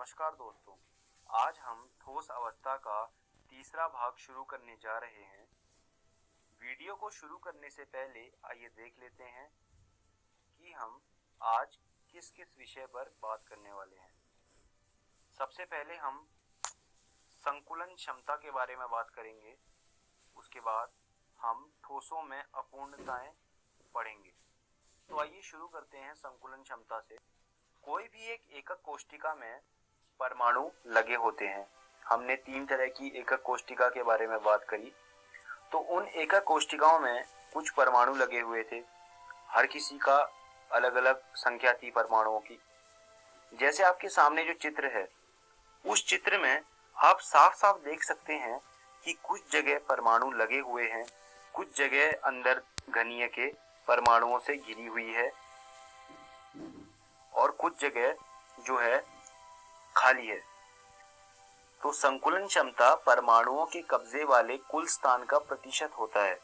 नमस्कार दोस्तों, आज हम ठोस अवस्था का तीसरा भाग शुरू करने जा रहे हैं। वीडियो को शुरू करने से पहले आइए देख लेते हैं कि हम आज किस किस विषय पर बात करने वाले हैं। सबसे पहले हम संकुलन क्षमता के बारे में बात करेंगे। उसके बाद हम ठोसों में अपूर्णताएं पढ़ेंगे। तो आइए शुरू करते हैं संकुलन क्षमता से। कोई भी एक एकक कोशिका में परमाणु लगे होते हैं। हमने 3 तरह की एकक कोशिका के बारे में बात करी। तो उन एकक कोशिकाओं में कुछ परमाणु लगे हुए थे। हर किसी का अलग अलग संख्या थी परमाणुओं की। जैसे आपके सामने जो चित्र है, उस चित्र में आप साफ साफ देख सकते हैं कि कुछ जगह परमाणु लगे हुए हैं, कुछ जगह अंदर घनीय के परमाणुओं से घिरी हुई है और कुछ जगह जो है खाली है। तो संकुलन क्षमता परमाणुओं के कब्जे वाले कुल स्थान का प्रतिशत होता है।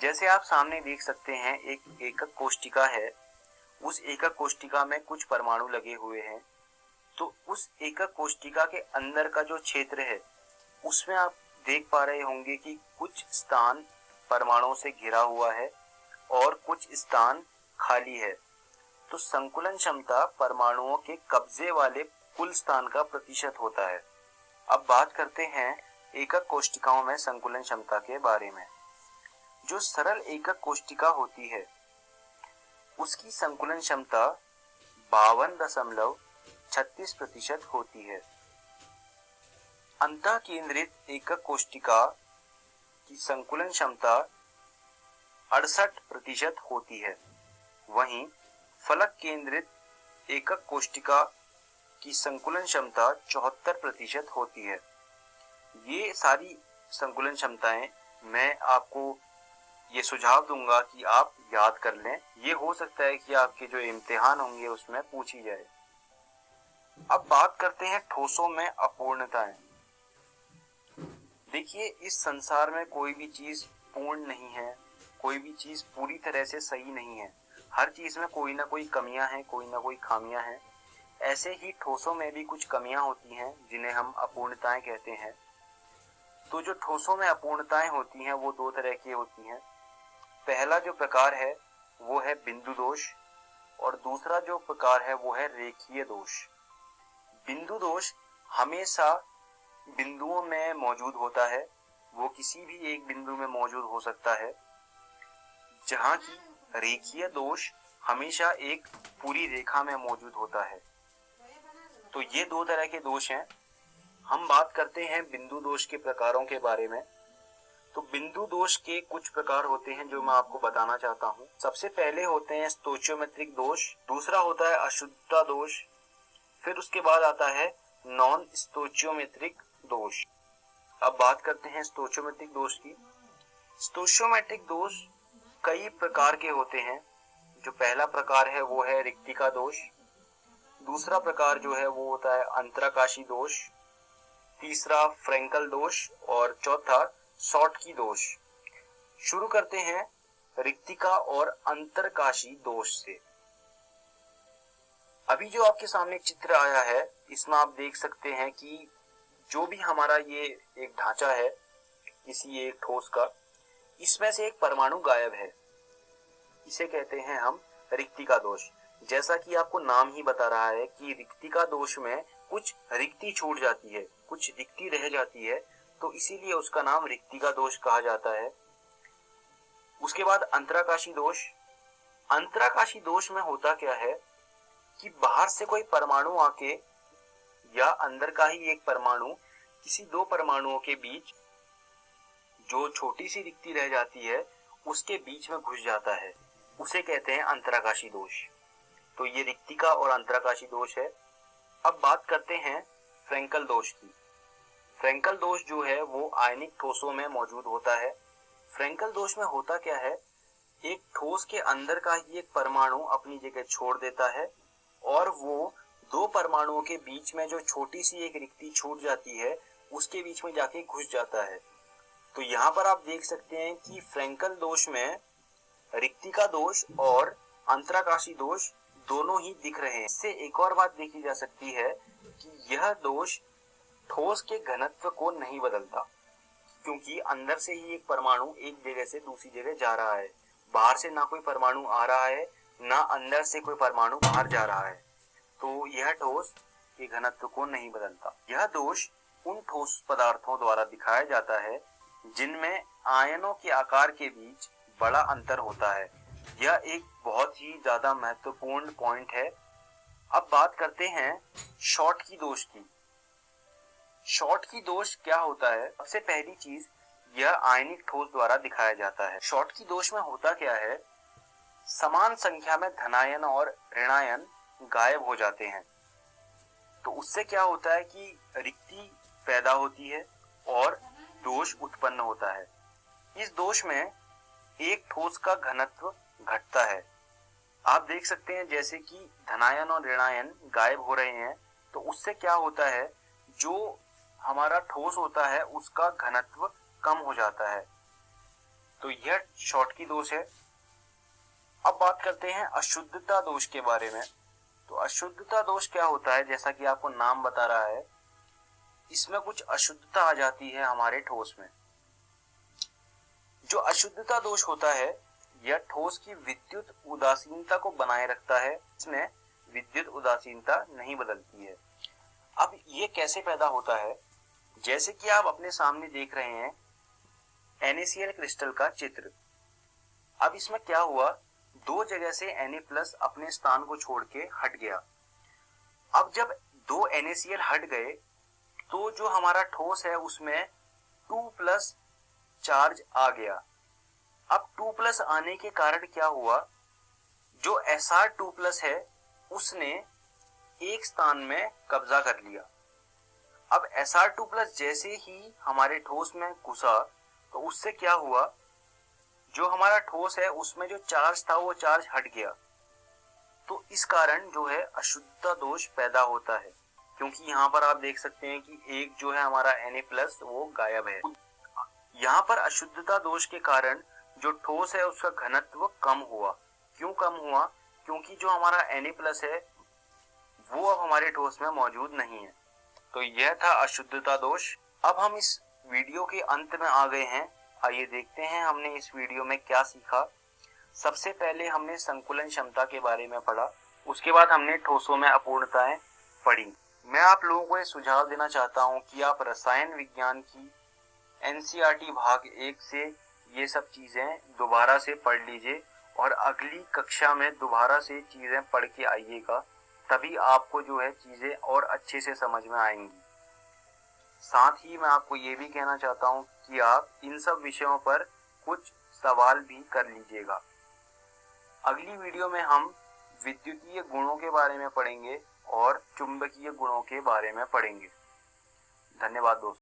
जैसे आप सामने देख सकते हैं, एक एकक कोशिका है। उस एकक कोशिका में कुछ परमाणु लगे हुए हैं। तो उस एकक कोशिका के अंदर का जो क्षेत्र है, उसमें आप देख पा रहे होंगे कि कुछ स्थान परमाणुओं से घिरा हुआ है और कुछ स्थान खाली है। तो संकुलन क्षमता परमाणुओं के कब्जे वाले कुल स्थान का प्रतिशत होता है। अब बात करते हैं एकक कोशिकाओं में संकुलन क्षमता के बारे में। जो सरल एकक कोशिका होती है, उसकी संकुलन क्षमता 52.36% होती है। अंतः केंद्रित एकक कोशिका की संकुलन क्षमता 68% होती है। वहीं फलक केंद्रित एकक कोशिका की संकुलन क्षमता 74% होती है। ये सारी संकुलन क्षमताएं मैं आपको ये सुझाव दूंगा कि आप याद कर लें। ये हो सकता है कि आपके जो इम्तिहान होंगे उसमें पूछी जाए। अब बात करते हैं ठोसों में अपूर्णताएं। देखिए, इस संसार में कोई भी चीज पूर्ण नहीं है, कोई भी चीज पूरी तरह से सही नहीं है। हर चीज में कोई ना कोई कमियां हैं, कोई ना कोई खामियां हैं। ऐसे ही ठोसों में भी कुछ कमियां होती हैं जिन्हें हम अपूर्णताएं कहते हैं। तो जो ठोसों में अपूर्णताएं होती हैं वो 2 तरह की होती हैं। पहला जो प्रकार है वो है बिंदु दोष और दूसरा जो प्रकार है वो है रेखीय दोष। बिंदु दोष हमेशा बिंदुओं में मौजूद होता है। वो किसी भी एक बिंदु में मौजूद हो सकता है, जहां की रेखीय दोष हमेशा एक पूरी रेखा में मौजूद होता है। तो ये 2 तरह के दोष हैं। हम बात करते हैं बिंदु दोष के प्रकारों के बारे में। तो बिंदु दोष के कुछ प्रकार होते हैं जो मैं आपको बताना चाहता हूँ। सबसे पहले होते हैं स्टोचियोमेट्रिक दोष, दूसरा होता है अशुद्धता दोष, फिर उसके बाद आता है नॉन स्टोचियोमेट्रिक दोष। अब बात करते हैं स्टोचियोमेट्रिक दोष की। स्टोचियोमेट्रिक दोष कई प्रकार के होते हैं। जो पहला प्रकार है वो है रिक्तिका दोष, दूसरा प्रकार जो है वो होता है अंतराकाशी दोष, तीसरा फ्रेंकल दोष और चौथा शॉटकी दोष। शुरू करते हैं रिक्तिका और अंतरकाशी दोष से। अभी जो आपके सामने चित्र आया है, इसमें आप देख सकते हैं कि जो भी हमारा ये एक ढांचा है किसी एक ठोस का, इसमें से एक परमाणु गायब है। इसे कहते हैं हम रिक्तिका दोष। जैसा कि आपको नाम ही बता रहा है कि रिक्तिका दोष में कुछ रिक्ति छूट जाती है, कुछ रिक्ति रह जाती है, तो इसीलिए उसका नाम रिक्तिका दोष कहा जाता है। उसके बाद अंतराकाशी दोष। अंतराकाशी दोष में होता क्या है कि बाहर से कोई परमाणु आके या अंदर का ही एक परमाणु किसी 2 परमाणुओं के बीच जो छोटी सी रिक्ति रह जाती है उसके बीच में घुस जाता है। उसे कहते हैं अंतराकाशी दोष। तो ये रिक्तिका और अंतराकाशी दोष है। अब बात करते हैं फ्रेंकल दोष की। फ्रेंकल दोष जो है वो आयनिक ठोसों में मौजूद होता है। फ्रेंकल दोष में होता क्या है, एक ठोस के अंदर का ही एक परमाणु अपनी जगह छोड़ देता है और वो 2 परमाणुओं के बीच में जो छोटी सी एक रिक्ति छूट जाती है उसके बीच में जाके घुस जाता है। तो यहाँ पर आप देख सकते हैं कि फ्रेंकल दोष में रिक्तिका दोष और अंतराकाशी दोष दोनों ही दिख रहे हैं। इससे एक और बात देखी जा सकती है कि यह दोष ठोस के घनत्व को नहीं बदलता, क्योंकि अंदर से ही एक परमाणु एक जगह से दूसरी जगह जा रहा है। बाहर से ना कोई परमाणु आ रहा है, ना अंदर से कोई परमाणु बाहर जा रहा है, तो यह ठोस के घनत्व को नहीं बदलता। यह दोष उन ठोस पदार्थों द्वारा दिखाया जाता है जिनमें आयनों के आकार के बीच बड़ा अंतर होता है। यह एक बहुत ही ज्यादा महत्वपूर्ण पॉइंट है। अब बात करते हैं शॉटकी दोष की। शॉटकी दोष क्या होता है? सबसे पहली चीज, यह आयनिक ठोस द्वारा दिखाया जाता है। शॉटकी दोष में होता क्या है? समान संख्या में धनायन और ऋणायन गायब हो जाते हैं, तो उससे क्या होता है कि रिक्ति पैदा होती है और दोष उत्पन्न होता है। इस दोष में एक ठोस का घनत्व घटता है। आप देख सकते हैं जैसे कि धनायन और ऋणायन गायब हो रहे हैं, तो उससे क्या होता है, जो हमारा ठोस होता है उसका घनत्व कम हो जाता है। तो यह शॉटकी दोष है। अब बात करते हैं अशुद्धता दोष के बारे में। तो अशुद्धता दोष क्या होता है? जैसा कि आपको नाम बता रहा है, इसमें कुछ अशुद्धता आ जाती है हमारे ठोस में। जो अशुद्धता दोष होता है यह ठोस की विद्युत उदासीनता को बनाए रखता है। इसमें विद्युत उदासीनता नहीं बदलती है। अब ये कैसे पैदा होता है? जैसे कि आप अपने सामने देख रहे हैं NaCl क्रिस्टल का चित्र। अब इसमें क्या हुआ, दो जगह से Na+ अपने स्थान को छोड़ के हट गया। अब जब दो NaCl हट गए तो जो हमारा ठोस है उसमें 2+ चार्ज आ गया। अब 2+ आने के कारण क्या हुआ, जो Sr2+ है उसने एक स्थान में कब्जा कर लिया। अब Sr2+ जैसे ही हमारे ठोस में घुसा तो उससे क्या हुआ, जो हमारा ठोस है उसमें जो चार्ज था वो चार्ज हट गया। तो इस कारण जो है अशुद्धता दोष पैदा होता है, क्योंकि यहाँ पर आप देख सकते हैं कि एक जो है हमारा Na+ वो गायब है। यहाँ पर अशुद्धता दोष के कारण जो ठोस है उसका घनत्व कम हुआ। क्यों कम हुआ? क्योंकि जो हमारा Na+ है वो अब हमारे ठोस में मौजूद नहीं है। तो यह था अशुद्धता दोष। अब हम इस वीडियो के अंत में आ गए हैं। आइए देखते हैं हमने इस वीडियो में क्या सीखा। सबसे पहले हमने संकुलन क्षमता के बारे में पढ़ा, उसके बाद हमने ठोसों में अपूर्णताएं पढ़ी। मैं आप लोगों को ये सुझाव देना चाहता हूँ कि आप रसायन विज्ञान की NCERT भाग 1 से ये सब चीजें दोबारा से पढ़ लीजिए और अगली कक्षा में दोबारा से चीजें पढ़ के आइएगा, तभी आपको जो है चीजें और अच्छे से समझ में आएंगी। साथ ही मैं आपको ये भी कहना चाहता हूँ कि आप इन सब विषयों पर कुछ सवाल भी कर लीजिएगा। अगली वीडियो में हम विद्युतीय गुणों के बारे में पढ़ेंगे और चुंबकीय गुणों के बारे में पढ़ेंगे। धन्यवाद दोस्तों।